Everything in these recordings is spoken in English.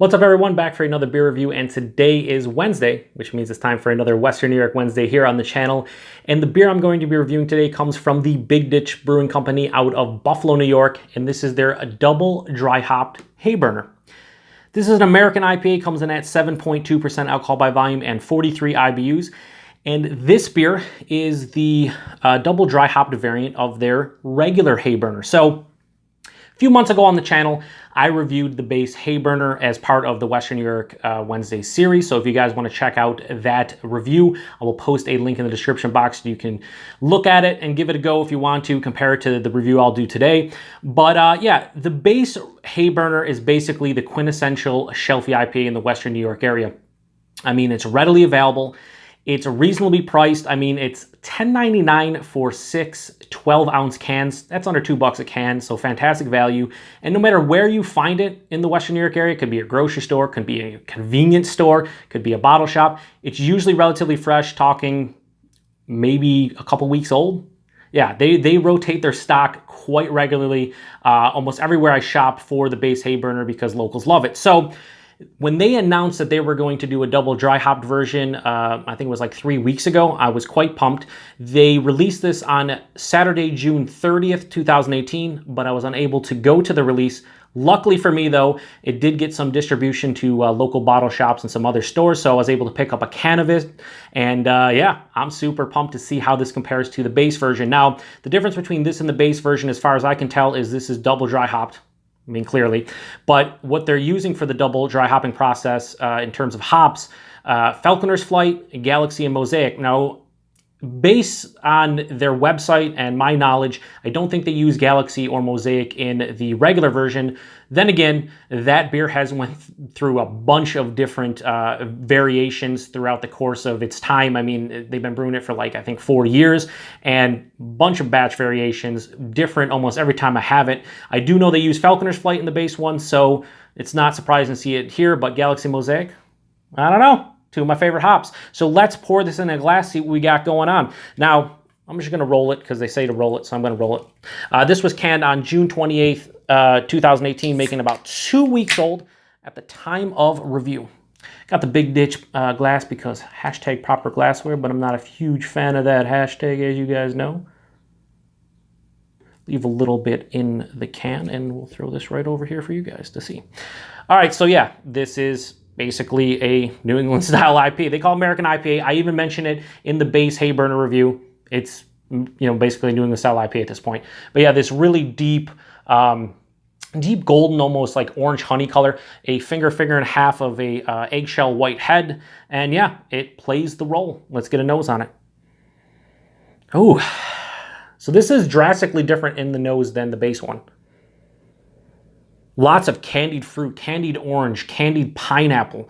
What's up everyone, back for another beer review, and today is Wednesday, which means it's time for another Western New York Wednesday here on the channel. And the beer I'm going to be reviewing today comes from the Big Ditch Brewing Company out of Buffalo, New York, and this is their double dry hopped Hayburner. This is an American IPA, comes in at 7.2% alcohol by volume and 43 IBUs. And this beer is the double dry hopped variant of their regular Hayburner. So a few months ago on the channel, I reviewed the base Hayburner as part of the Western New York Wednesday series. So if you guys want to check out that review, I will post a link in the description box so you can look at it and give it a go if you want to, compare it to the review I'll do today. But yeah, the base Hayburner is basically the quintessential Shelfie IPA in the Western New York area. I mean, it's readily available. It's reasonably priced. I mean, it's $10.99 for 6 12-ounce cans. That's under $2 a can, so fantastic value. And no matter where you find it in the Western New York area, it could be a grocery store, could be a convenience store, could be a bottle shop. It's usually relatively fresh, talking maybe a couple weeks old. Yeah, they rotate their stock quite regularly, almost everywhere I shop for the base Hayburner because locals love it. So when they announced that they were going to do a double dry hopped version, I think it was like 3 weeks ago, I was quite pumped. They released this on Saturday, June 30th, 2018, but I was unable to go to the release. Luckily for me though, it did get some distribution to local bottle shops and some other stores, so I was able to pick up a can of it. And yeah, I'm super pumped to see how this compares to the base version. Now, the difference between this and the base version, as far as I can tell, is this is double dry hopped. I mean, clearly, but what they're using for the double dry hopping process in terms of hops, Falconers Flight, Galaxy, and Mosaic. Now, based on their website and my knowledge, I don't think they use Galaxy or Mosaic in the regular version. Then again, that beer has went through a bunch of different variations throughout the course of its time. I mean, they've been brewing it for like, I think 4 years, and a bunch of batch variations, different almost every time I have it. I do know they use Falconer's Flight in the base one, so it's not surprising to see it here, but Galaxy, Mosaic, I don't know. Two of my favorite hops. So let's pour this in a glass, see what we got going on. Now, I'm just gonna roll it because they say to roll it, so I'm gonna roll it. This was canned on June 28th, 2018, making about 2 weeks old at the time of review. Got the Big Ditch glass because hashtag proper glassware, but I'm not a huge fan of that hashtag, as you guys know. Leave a little bit in the can, and we'll throw this right over here for you guys to see. All right, so yeah, this is basically a New England style IPA. They call it American IPA. I even mention it in the base Hayburner review. It's, you know, basically New England style IPA at this point. But yeah, this really deep, deep golden, almost like orange honey color, a finger and a half of a eggshell white head. And yeah, it plays the role. Let's get a nose on it. Oh, so this is drastically different in the nose than the base one. Lots of candied fruit, candied orange, candied pineapple,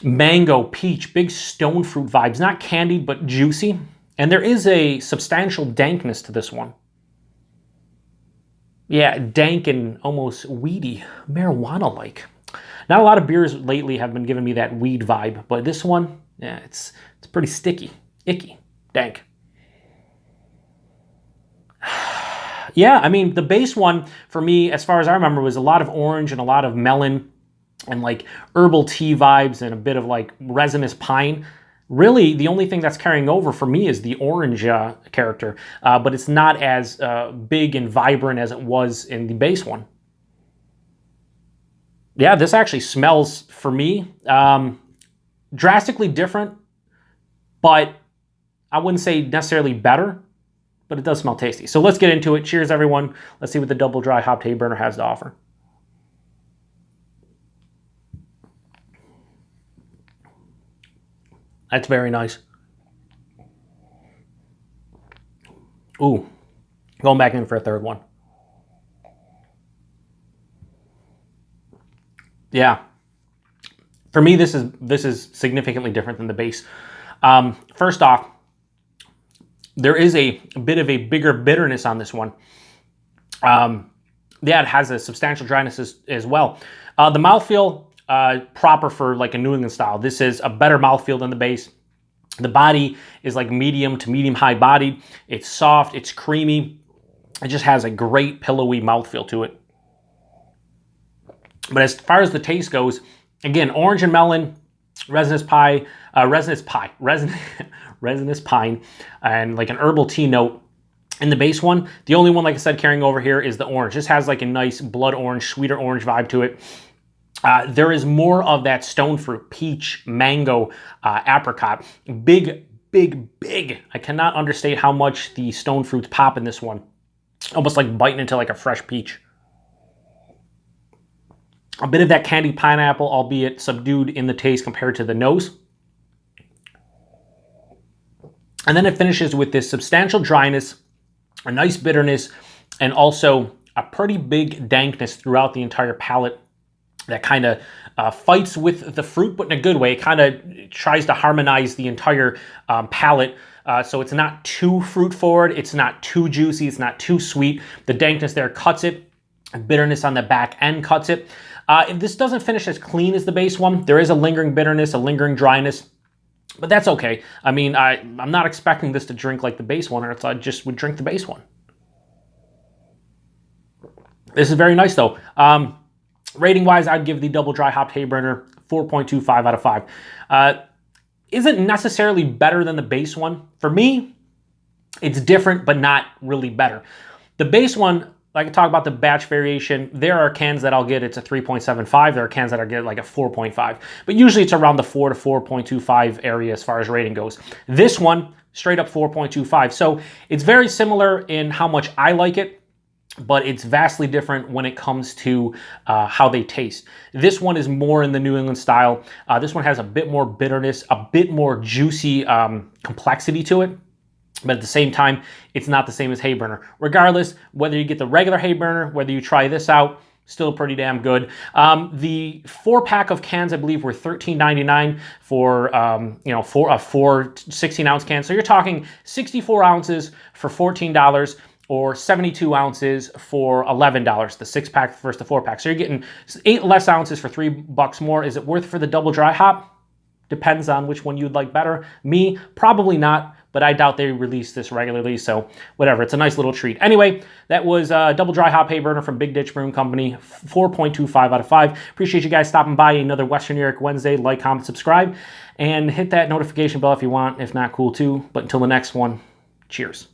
mango, peach, big stone fruit vibes. Not candied, but juicy. And there is a substantial dankness to this one. Yeah, dank and almost weedy, marijuana-like. Not a lot of beers lately have been giving me that weed vibe, but this one, yeah, it's pretty sticky, icky, dank. Yeah, I mean, the base one, for me, as far as I remember, was a lot of orange and a lot of melon and like herbal tea vibes and a bit of like resinous pine. Really, the only thing that's carrying over for me is the orange character, but it's not as big and vibrant as it was in the base one. Yeah, this actually smells, for me, drastically different, but I wouldn't say necessarily better. But it does smell tasty. So let's get into it. Cheers, everyone. Let's see what the double dry hopped Hayburner has to offer. That's very nice. Ooh, going back in for a third one. Yeah, for me, this is significantly different than the base. First off, there is a bit of a bigger bitterness on this one. Yeah, it has a substantial dryness as well. The mouthfeel, proper for like a New England style. This is a better mouthfeel than the base. The body is like medium to medium high bodied. It's soft, it's creamy. It just has a great pillowy mouthfeel to it. But as far as the taste goes, again, orange and melon, resinous pine, and like an herbal tea note in the base one. The only one, like I said, carrying over here is the orange. This has like a nice blood orange, sweeter orange vibe to it. There is more of that stone fruit, peach, mango, apricot. Big. I cannot understate how much the stone fruits pop in this one. Almost like biting into like a fresh peach. A bit of that candied pineapple, albeit subdued in the taste compared to the nose. And then it finishes with this substantial dryness, a nice bitterness, and also a pretty big dankness throughout the entire palate that kind of fights with the fruit, but in a good way. It kind of tries to harmonize the entire palate. So it's not too fruit forward, it's not too juicy, it's not too sweet. The dankness there cuts it. Bitterness on the back end cuts it. This doesn't finish as clean as the base one. There is a lingering bitterness, a lingering dryness, but that's okay. I mean, I'm not expecting this to drink like the base one, or else I just would drink the base one. This is very nice though. Rating-wise, I'd give the double dry hopped Hayburner 4.25 out of 5. Isn't necessarily better than the base one. For me, it's different, but not really better. The base one, like I talk about the batch variation, there are cans that I'll get, it's a 3.75. There are cans that I'll get like a 4.5. But usually it's around the 4 to 4.25 area as far as rating goes. This one, straight up 4.25. So it's very similar in how much I like it, but it's vastly different when it comes to how they taste. This one is more in the New England style. This one has a bit more bitterness, a bit more juicy complexity to it. But at the same time, it's not the same as Hayburner. Regardless, whether you get the regular Hayburner, whether you try this out, still pretty damn good. The 4-pack of cans, I believe, were $13.99 for for a 4 16-ounce can. So you're talking 64 ounces for $14, or 72 ounces for $11. The 6-pack versus the 4-pack. So you're getting 8 less ounces for $3 more. Is it worth it for the double dry hop? Depends on which one you'd like better. Me, probably not, but I doubt they release this regularly, so whatever. It's a nice little treat. Anyway, that was Double Dry Hop Hayburner from Big Ditch Brewing Company, 4.25 out of 5. Appreciate you guys stopping by another Western New York Wednesday. Like, comment, subscribe, and hit that notification bell if you want. If not, cool too. But until the next one, cheers.